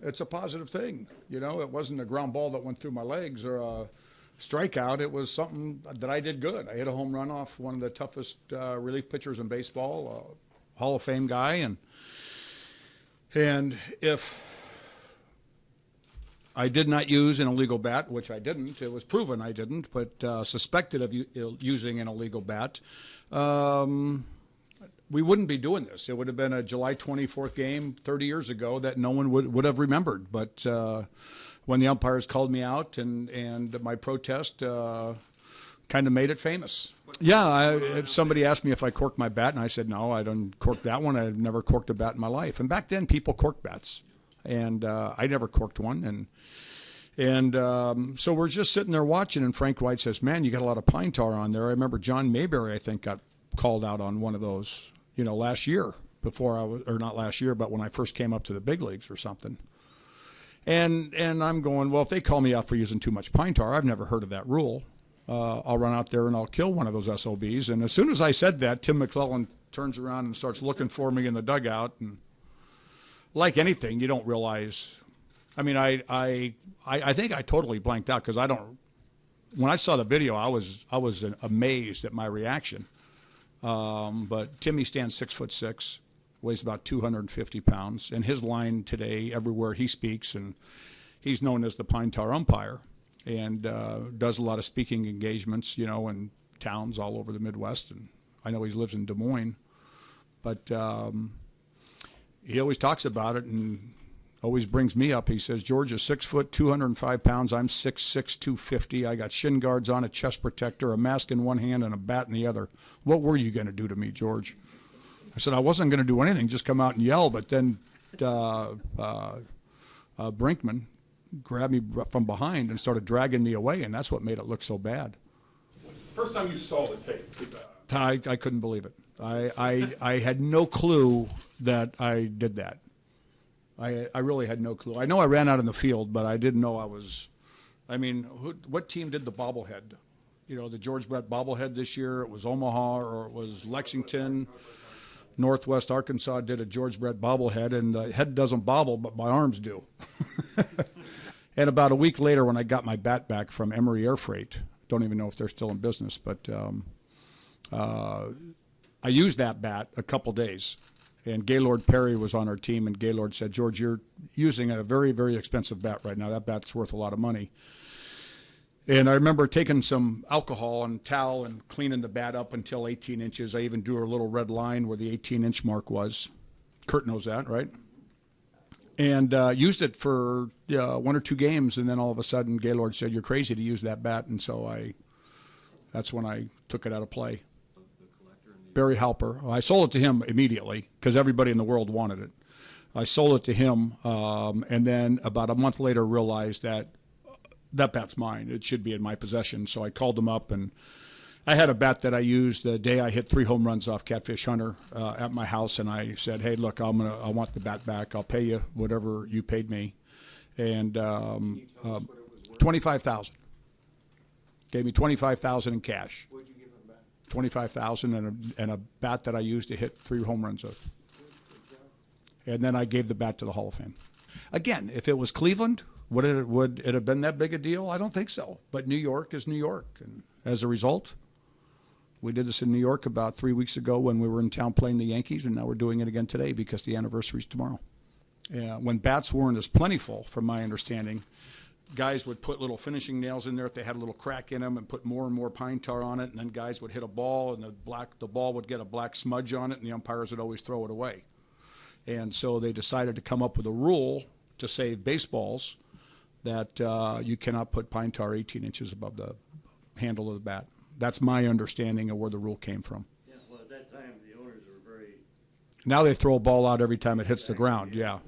it's a positive thing. You know, it wasn't a ground ball that went through my legs or a strikeout. It was something that I did good. I hit a home run off one of the toughest relief pitchers in baseball, a Hall of Fame guy, and if I did not use an illegal bat, which I didn't. It was proven I didn't, but suspected of using an illegal bat. We wouldn't be doing this. It would have been a July 24th game 30 years ago that no one would have remembered. But when the umpires called me out and my protest kind of made it famous. Yeah, somebody asked me if I corked my bat, and I said, no, I don't cork that one. I've never corked a bat in my life. And back then, people corked bats. And I never corked one. And so we're just sitting there watching, and Frank White says, man, you got a lot of pine tar on there. I remember John Mayberry, I think, got called out on one of those, last year or not last year, but when I first came up to the big leagues or something. And I'm going, well, if they call me out for using too much pine tar, I've never heard of that rule. I'll run out there and I'll kill one of those SOBs. And as soon as I said that, Tim McClellan turns around and starts looking for me in the dugout. And like anything, you don't realize. I mean, I think I totally blanked out because when I saw the video, I was amazed at my reaction. But Timmy stands 6'6", weighs about 250 pounds, and his line today, everywhere he speaks, and he's known as the Pine Tar umpire, and does a lot of speaking engagements, in towns all over the Midwest, and I know he lives in Des Moines, but he always talks about it and always brings me up. He says, George is 6 foot, 205 pounds. I'm 6'6", 250. I got shin guards on, a chest protector, a mask in one hand, and a bat in the other. What were you going to do to me, George? I said, I wasn't going to do anything, just come out and yell. But then Brinkman grabbed me from behind and started dragging me away, and that's what made it look so bad. First time you saw the tape? I couldn't believe it. I had no clue that I did that. I really had no clue. I know I ran out in the field, but I didn't know I was. I mean, what team did the bobblehead? The George Brett bobblehead this year. It was Omaha or it was Lexington. Northwest Arkansas did a George Brett bobblehead, and the head doesn't bobble, but my arms do. And about a week later, when I got my bat back from Emory Air Freight, don't even know if they're still in business, but I used that bat a couple days. And Gaylord Perry was on our team, and Gaylord said, George, you're using a very, very expensive bat right now. That bat's worth a lot of money. And I remember taking some alcohol and towel and cleaning the bat up until 18 inches. I even drew a little red line where the 18-inch mark was. Kurt knows that, right? And used it for one or two games, and then all of a sudden Gaylord said, you're crazy to use that bat. And so that's when I took it out of play. Barry Halper. I sold it to him immediately because everybody in the world wanted it. I sold it to him, and then about a month later realized that bat's mine. It should be in my possession. So I called him up, and I had a bat that I used the day I hit 3 home runs off Catfish Hunter at my house, and I said, hey, look, I want the bat back. I'll pay you whatever you paid me. And $25,000. Gave me $25,000 in cash. $25,000 and a bat that I used to hit 3 home runs with. And then I gave the bat to the Hall of Fame. Again, if it was Cleveland, would it have been that big a deal? I don't think so. But New York is New York. And as a result, we did this in New York about 3 weeks ago when we were in town playing the Yankees, and now we're doing it again today because the anniversary is tomorrow. When bats weren't as plentiful, from my understanding, guys would put little finishing nails in there if they had a little crack in them and put more and more pine tar on it, and then guys would hit a ball and the ball would get a black smudge on it, and the umpires would always throw it away. And so they decided to come up with a rule to save baseballs that you cannot put pine tar 18 inches above the handle of the bat. That's my understanding of where the rule came from. Yeah, well, at that time, the owners were very... Now they throw a ball out every time it hits the ground, yeah.